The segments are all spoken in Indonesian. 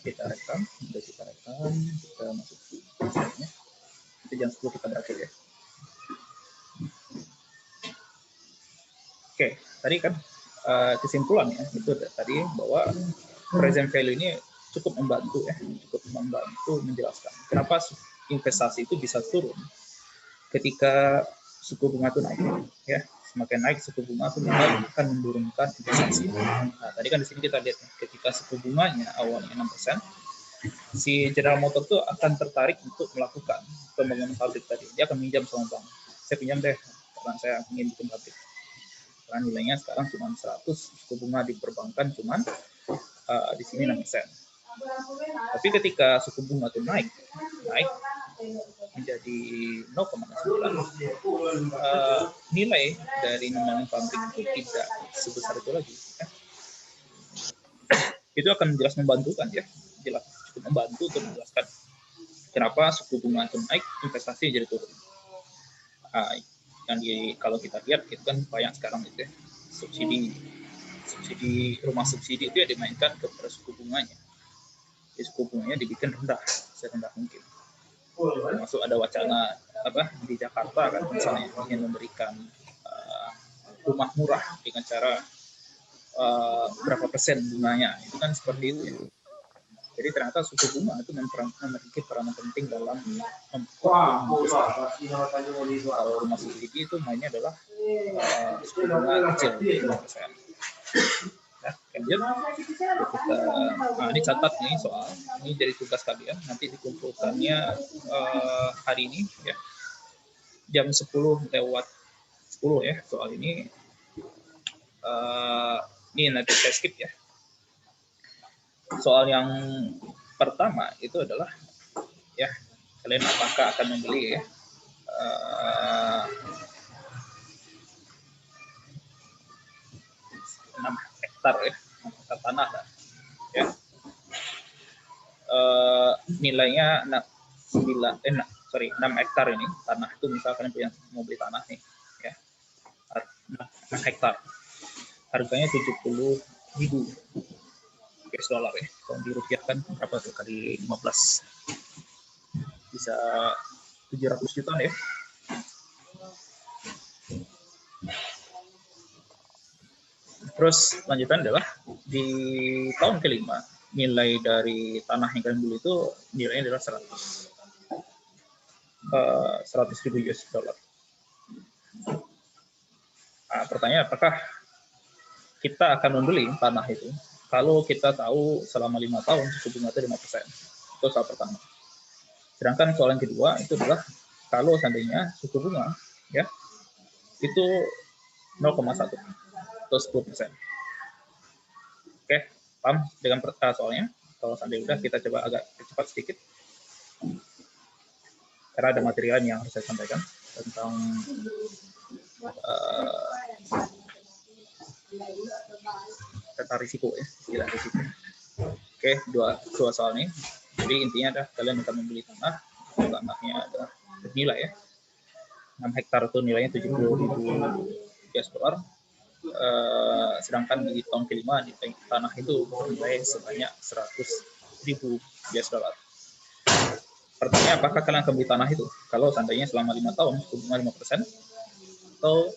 kita rekam, kita masuk slide-nya. Nanti jam 10 kita berakhir ya. Oke, tadi kan kesimpulannya itu tadi bahwa present value ini cukup membantu ya, cukup membantu menjelaskan kenapa investasi itu bisa turun ketika suku bunga itu naik ya. Semakin naik suku bunga itu akan menurunkan investasi. Nah, tadi kan di sini kita lihat ketika suku bunganya awalnya 6%, si General Motors itu akan tertarik untuk melakukan pembangunan pabrik tadi. Dia akan minjam sama bank. Saya pinjam deh, karena saya ingin bikin pabrik. Karena nilainya sekarang cuma 100, suku bunga di perbankan cuma di sini 6%. Tapi ketika suku bunga itu naik menjadi 0,9, nilai dari membangun pabrik itu tidak sebesar itu lagi. Ya. Itu akan jelas membantukan ya, jelas cukup membantu untuk menjelaskan kenapa suku bunga itu naik, investasi jadi turun. Kalau kita lihat itu kan banyak sekarang itu ya, subsidi rumah subsidi itu ya dimainkan kepada suku bunganya. Jadi suku bunganya dibikin rendah, serendah mungkin. Termasuk ada wacana di Jakarta kan misalnya ingin memberikan rumah murah dengan cara berapa persen bunganya, itu kan seperti itu ya. Jadi ternyata suku bunga itu memiliki peranan penting dalam kalau rumah subsidi itu mainnya adalah suku bunga kecil 5%. Nah, ini catat nih soal ini jadi tugas kalian nanti dikumpulkannya hari ini ya jam 10 lewat 10 ya soal ini nanti saya skip ya. Soal yang pertama itu adalah ya kalian apakah akan membeli ya 6 hektar ya tanah ya nilainya 6 hektar ini tanah itu misalkan kalian mau beli tanah nih ya 6 hektar harganya 70.000 US dollar ya. Kalau dirupiahkan berapa tuh kali 15 bisa 700 juta ya. Terus lanjutan adalah di tahun kelima nilai dari tanah yang kalian beli itu nilainya adalah 100.000 US dollar. Nah, pertanyaan apakah kita akan membeli tanah itu kalau kita tahu selama 5 tahun suku bunga itu 5%. Itu soal pertama. Sedangkan soal yang kedua itu adalah kalau seandainya suku bunga ya itu 0,1 atau 10%. Oke, paham dengan soalnya? Kalau seandainya udah kita coba agak cepat sedikit. Karena ada material yang harus saya sampaikan tentang tentang risiko ya, istilah risiko. Oke, dua soal ini. Jadi intinya adalah kalian akan membeli tanahnya adalah bernilai ya. 6 hektar itu nilainya 70.000 US dollar. Sedangkan di tahun kelima di tanah itu bernilai sebanyak 100.000 US dollar. Pertanyaan apakah kalian akan beli tanah itu? Kalau seandainya selama 5 tahun suku bunga 5% atau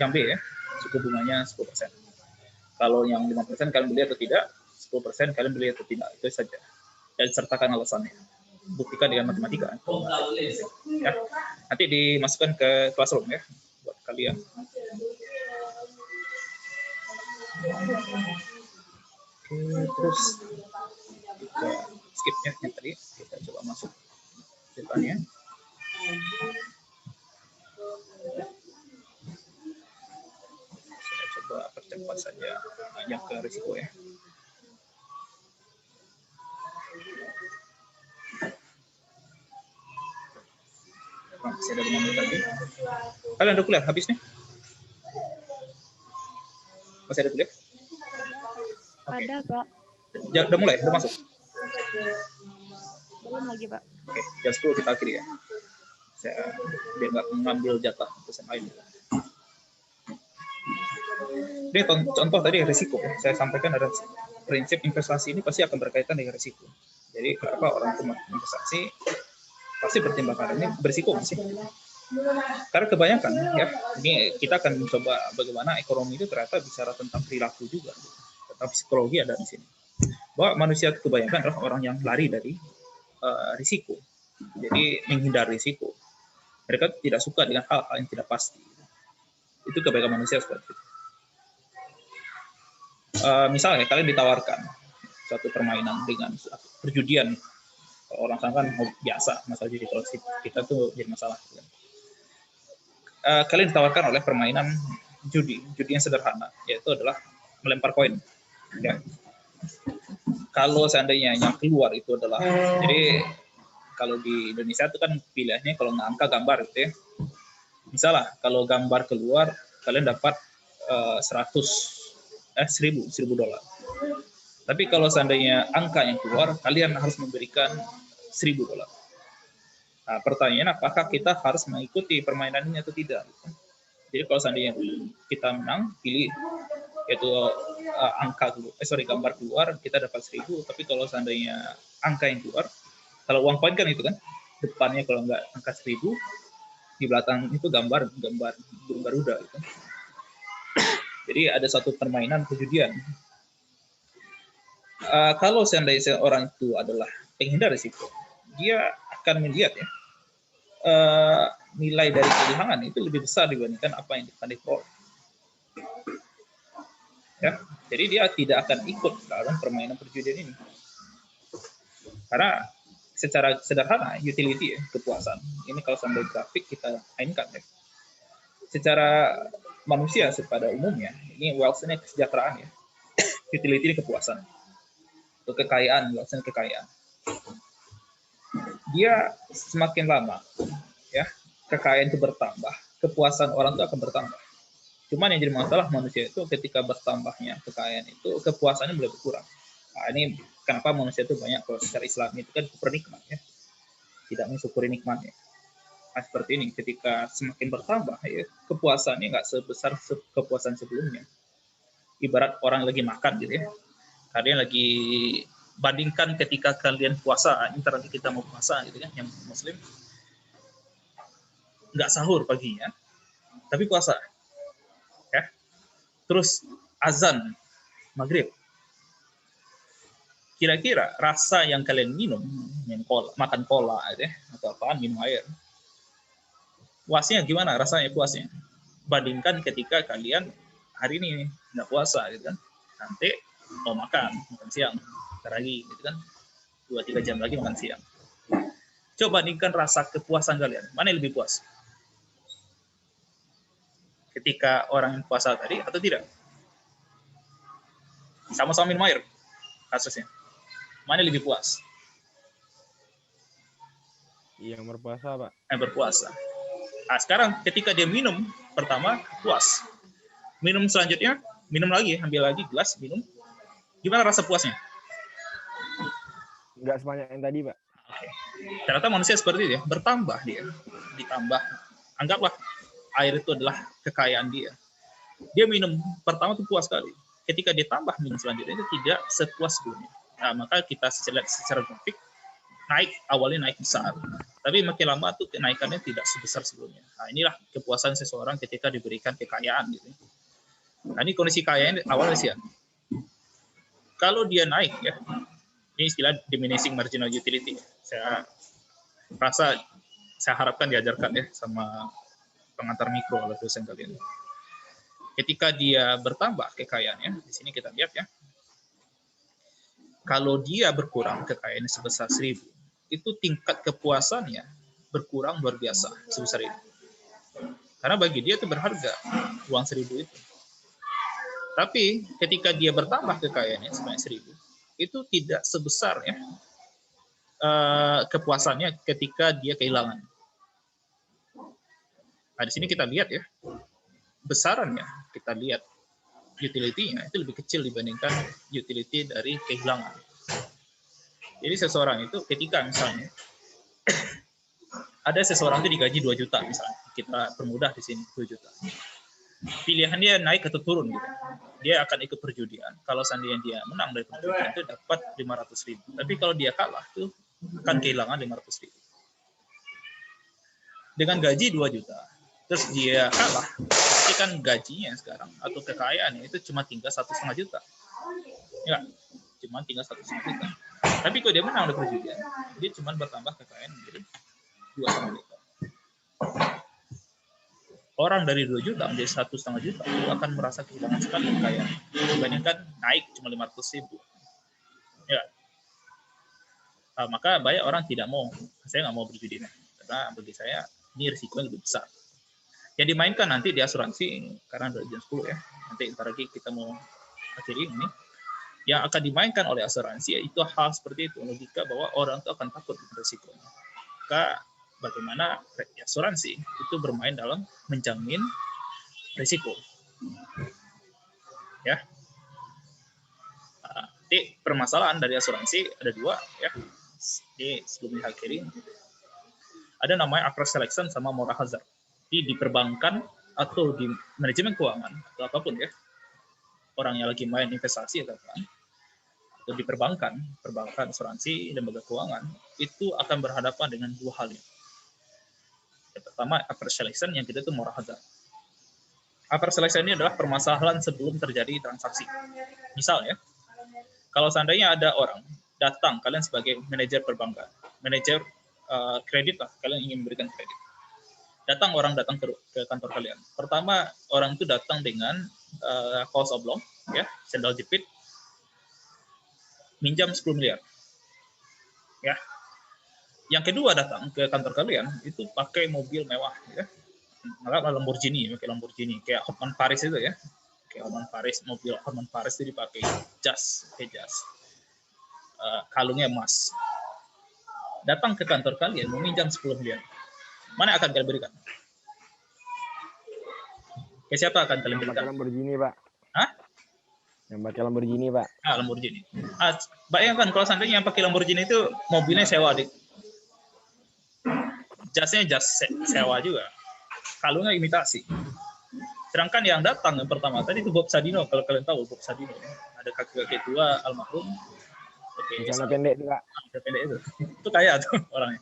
yang B ya, suku bunganya 10%. Kalau yang 5% kalian beli atau tidak, 10% kalian beli atau tidak, itu saja. Dan sertakan alasannya. Buktikan dengan matematika. Ya. Nanti dimasukkan ke classroom ya, buat kalian. Oke, terus kita skipnya yang tadi, kita coba masuk depannya. Saya coba percepat saja banyak ke risiko ya. Masih ada 5 menit lagi. Kalian ada kuliah habis nih? Masih ada kuliah? Okay. Ada, Pak. Udah mulai? Udah masuk? Belum lagi, Pak. Oke, jam 10 kita akhiri ya. Saya biar nggak mengambil jatah dosen lain. Ini contoh tadi risiko ya. Saya sampaikan ada prinsip investasi ini pasti akan berkaitan dengan risiko. Jadi kenapa orang itu investasi pasti pertimbangan ini berisiko sih. Karena kebanyakan ya, ini kita akan mencoba bagaimana ekonomi itu ternyata bicara tentang perilaku juga, tentang psikologi ada di sini. Bahwa manusia kebanyakan adalah orang yang lari dari risiko, jadi menghindar risiko. Mereka tidak suka dengan hal-hal yang tidak pasti. Itu kebanyakan manusia seperti itu. Misalnya kalian ditawarkan suatu permainan dengan perjudian, orang sana kan biasa masalah judi, kalau kita tuh jadi masalah. Kalian ditawarkan oleh permainan judi yang sederhana, yaitu adalah melempar koin. Ya. Kalau seandainya yang keluar itu adalah, jadi kalau di Indonesia itu kan pilihannya kalau nggak angka gambar gitu ya. Misalnya kalau gambar keluar, kalian dapat 1.000 dolar. Tapi kalau seandainya angka yang keluar, kalian harus memberikan 1.000 dolar. Nah, pertanyaannya apakah kita harus mengikuti permainan ini atau tidak? Jadi kalau seandainya kita menang, pilih yaitu gambar keluar, kita dapat 1.000. Tapi kalau seandainya angka yang keluar, kalau uang koin kan itu kan, depannya kalau nggak angka 1.000, di belakang itu gambar burung Garuda gitu. Jadi ada satu permainan perjudian. Kalau seandainya orang itu adalah penghindar risiko, dia akan melihat ya nilai dari kehilangan itu lebih besar dibandingkan apa yang akan diperoleh. Ya, jadi dia tidak akan ikut dalam permainan perjudian ini. Karena secara sederhana utility ya, kepuasan. Ini kalau sampai grafik kita mainkan ya. Secara manusia pada umumnya, ini wealth ini kesejahteraan ya. Utility ini kepuasan. Kekayaan, wealth ini kekayaan. Dia semakin lama ya, kekayaan itu bertambah, kepuasan orang itu akan bertambah. Cuman yang jadi masalah manusia itu ketika bertambahnya kekayaan itu, kepuasannya mulai berkurang. Nah, ini kenapa manusia itu banyak, kalau secara Islam itu kan super nikmat ya. Tidak mensyukuri nikmatnya. Nah, seperti ini, ketika semakin bertambah, ya, kepuasannya nggak sebesar kepuasan sebelumnya. Ibarat orang lagi makan gitu ya. Kalian lagi bandingkan ketika kalian puasa, ini nanti kita mau puasa gitu kan, yang muslim. Nggak sahur paginya, tapi puasa. Ya. Terus azan maghrib. Kira-kira rasa yang kalian minum makan cola gitu ya, atau apaan, minum air, puasnya gimana rasanya puasnya? Bandingkan ketika kalian hari ini nggak puasa gitu kan, nanti mau makan siang, lagi gitu kan, 2-3 jam lagi makan siang. Coba bandingkan rasa kepuasan kalian, mana yang lebih puas? Ketika orang yang puasa tadi atau tidak? Sama-sama minum air kasusnya, mana yang lebih puas? Yang berpuasa, Pak. Yang berpuasa. Nah, sekarang ketika dia minum pertama puas, minum selanjutnya minum lagi, ambil lagi gelas minum, gimana rasa puasnya? Nggak sebanyak yang tadi, Pak. Oke. Ternyata manusia seperti itu ya, bertambah dia, ditambah. Anggaplah air itu adalah kekayaan dia. Dia minum pertama itu puas sekali. Ketika dia tambah minum selanjutnya itu tidak sepuas sebelumnya. Nah, maka kita lihat secara grafik, awalnya naik besar, tapi makin lama tuh kenaikannya tidak sebesar sebelumnya. Nah, inilah kepuasan seseorang ketika diberikan kekayaan gitu. Nah, ini kondisi kekayaan awalnya sih ya. Kalau dia naik ya, ini istilah diminishing marginal utility. Saya rasa saya harapkan diajarkan ya sama pengantar mikro oleh dosen kalian. Ketika dia bertambah kekayaannya, di sini kita lihat ya. Kalau dia berkurang kekayaannya sebesar 1.000, itu tingkat kepuasannya berkurang luar biasa sebesar itu. Karena bagi dia itu berharga uang 1.000 itu. Tapi ketika dia bertambah kekayaannya sebanyak 1.000, itu tidak sebesar ya kepuasannya ketika dia kehilangan. Nah, di sini kita lihat ya, besarannya kita lihat utility-nya itu lebih kecil dibandingkan utility dari kehilangan. Jadi seseorang itu ketika misalnya ada seseorang itu digaji 2 juta misalnya, kita permudah di sini 2 juta. pilihan dia naik atau turun gitu. Dia akan ikut perjudian. Kalau seandainya dia menang dari perjudian itu dapat 500.000. Tapi kalau dia kalah tuh akan kehilangan 500.000. Dengan gaji 2 juta. Terus dia kalah, berarti kan gajinya sekarang atau kekayaannya itu cuma tinggal 1,5 juta. Ya, cuma tinggal 1,5 juta. Tapi kalau dia menang dari perjudian, dia cuma bertambah kekayaan menjadi 2,5 juta. Orang dari 2 juta menjadi 1,5 juta itu akan merasa kehilangan sekali kekayaan dibandingkan naik cuma 500.000. Ya. Maka banyak orang tidak mau, saya nggak mau berjudi karena bagi saya ini risikonya lebih besar. Yang dimainkan nanti di asuransi karena udah jam 10 ya. Nanti ntar lagi kita mau akhiri ini. Yang akan dimainkan oleh asuransi itu hal seperti itu, logika bahwa orang itu akan takut dengan risikonya. Maka bagaimana asuransi itu bermain dalam menjamin risiko. Ya. Jadi permasalahan dari asuransi ada 2 ya. Ini sebelum diakhiri ada namanya across selection sama moral hazard. Di perbankan atau di manajemen keuangan atau apapun ya. Orang yang lagi main investasi atau apa, atau di perbankan asuransi, lembaga keuangan itu akan berhadapan dengan 2 hal ini. Yang pertama upper selection, yang kedua itu moral hazard. Upper selection ini adalah permasalahan sebelum terjadi transaksi. Misal ya, kalau seandainya ada orang datang, kalian sebagai manajer perbankan, manajer kredit lah, kalian ingin memberikan kredit. Orang datang ke kantor kalian. Pertama, orang itu datang dengan kaos oblong, ya, sandal jepit, minjam 10 miliar. Ya. Yang kedua datang ke kantor kalian itu pakai mobil mewah, ya. Malah Lamborghini, kayak Hotman Paris itu ya. Kayak Hotman Paris, mobil Hotman Paris itu dipakai jas. Kalungnya emas. Datang ke kantor kalian meminjam 10 miliar. Mana akan kalian berikan? Ke siapa akan kalian berikan? Yang pakai Lamborghini, Pak. Hah? Yang pakai Lamborghini, Pak. Lamborghini. Bayangkan kalau seandainya yang pakai Lamborghini itu mobilnya sewa, Dik. Jasnya jas sewa juga. Kalungnya imitasi. Sedangkan yang datang yang pertama tadi itu Bob Sadino, kalau kalian tahu Bob Sadino. Ada kakek tua almarhum. Oke, celana pendek itu, Pak. Pendek itu. Itu kaya tuh orangnya.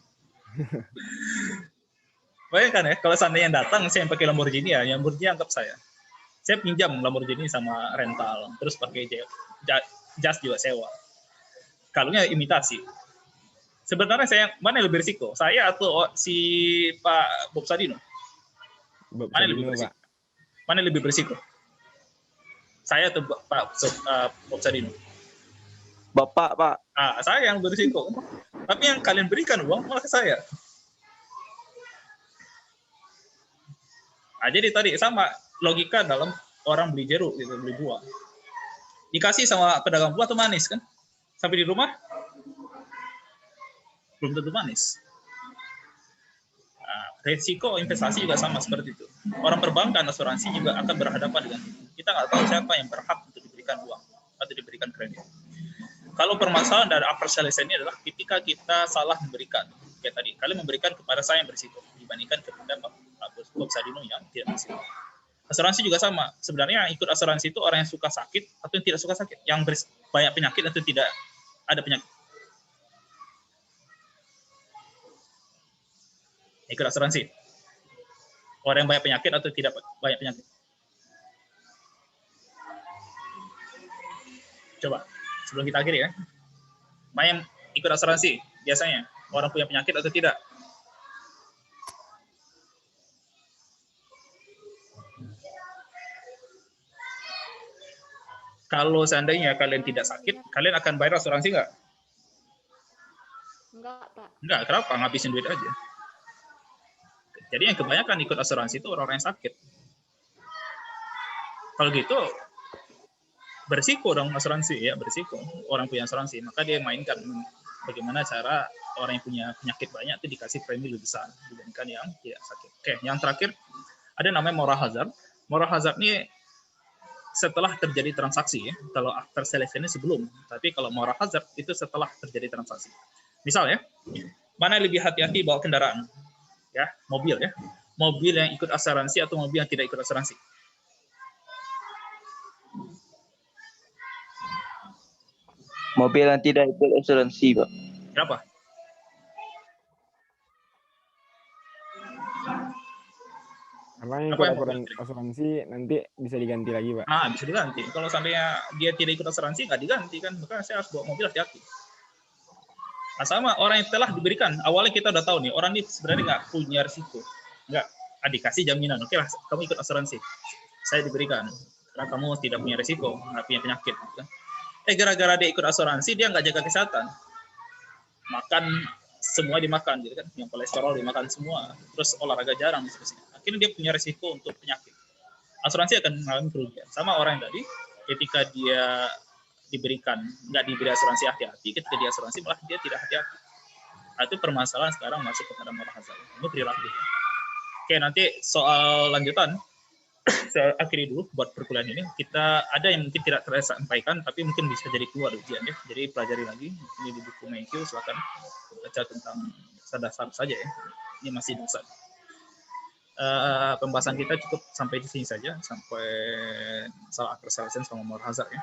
Bayangkan ya, kalau seandainya yang datang saya yang pakai Lamborghini ya, yang Lamborghini anggap saya pinjam Lamborghini sama rental, terus pakai jas juga sewa. Kalungnya imitasi. Sebenarnya saya mana yang lebih risiko? Saya atau si Pak Bob Sadino? Mana yang lebih berisiko? Mana yang lebih berisiko? Saya atau Pak Bob Sadino? Bapak, Pak. Saya yang berisiko. Tapi yang kalian berikan uang malah ke saya. Jadi tadi sama logika dalam orang beli jeruk gitu, beli buah. Dikasih sama pedagang buah tuh manis kan? Sampai di rumah belum tentu manis. Resiko investasi juga sama seperti itu. Orang perbankan, asuransi juga akan berhadapan dengan itu. Kita nggak tahu siapa yang berhak untuk diberikan uang atau diberikan kredit. Kalau permasalahan dari upper selection ini adalah ketika kita salah memberikan. Kayak tadi, kalian memberikan kepada saya yang berisiko dibandingkan kepada Pak Bob Sadino yang tidak berisiko. Asuransi juga sama. Sebenarnya yang ikut asuransi itu orang yang suka sakit atau yang tidak suka sakit, yang banyak penyakit atau tidak ada penyakit. Ikut asuransi. Orang yang banyak penyakit atau tidak banyak penyakit. Coba, sebelum kita akhiri ya. Mana yang ikut asuransi biasanya? Orang punya penyakit atau tidak? Kalau seandainya kalian tidak sakit, kalian akan bayar asuransi nggak? Enggak, Pak. Enggak, kenapa? Ngabisin duit aja. Jadi yang kebanyakan ikut asuransi itu orang-orang yang sakit. Kalau gitu, berisiko dong asuransi, ya berisiko. Orang punya asuransi, maka dia mainkan bagaimana cara orang yang punya penyakit banyak itu dikasih premi lebih besar dibandingkan yang tidak sakit. Oke, yang terakhir ada namanya moral hazard. Moral hazard ini setelah terjadi transaksi ya. Kalau after selection ini sebelum, tapi kalau moral hazard itu setelah terjadi transaksi. Misal ya, mana yang lebih hati-hati bawa kendaraan? Ya, mobil ya. Mobil yang ikut asuransi atau mobil yang tidak ikut asuransi? Mobil yang tidak ikut asuransi, Pak. Kenapa? Karena yang Apa ikut yang mau asuransi nanti bisa diganti lagi, Pak. Ah, bisa diganti. Kalau seandainya dia tidak ikut asuransi, nggak diganti kan. Maka saya harus bawa mobil hati-hati. Nah, sama orang yang telah diberikan. Awalnya kita udah tahu nih, orang ini sebenarnya nggak punya risiko. Nggak, dikasih jaminan. Oke lah, kamu ikut asuransi. Saya diberikan. Karena kamu tidak punya risiko, nggak punya penyakit. Gitu kan. Gara-gara dia ikut asuransi, dia nggak jaga kesehatan. Makan semua dimakan, gitu kan. Yang kolesterol dimakan semua. Terus olahraga jarang, seterusnya. Akhirnya dia punya risiko untuk penyakit. Asuransi akan mengalami kerugian. Sama orang yang tadi, ketika dia nggak diberi asuransi hati-hati, ketika dia asuransi malah dia tidak hati-hati. Nah, itu permasalahan sekarang masuk kepada moral hazard. Ini perilaku. Oke, nanti soal lanjutan, saya akhiri dulu buat perkuliahan ini. Kita ada yang mungkin tidak tersampaikan, tapi mungkin bisa jadi keluar ujian ya. Jadi pelajari lagi. Ini di buku MyQ, silakan baca tentang dasar saja ya. Ini masih dasar. Pembahasan kita cukup sampai di sini saja, sampai masalah acquisition sama moral hazard ya,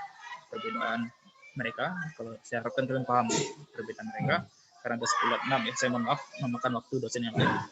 perbedaan mereka. Kalau saya harapkan kalian paham perbedaan mereka, karena ada 10/6 ya. Saya mohon maaf memakan waktu dosen yang lain.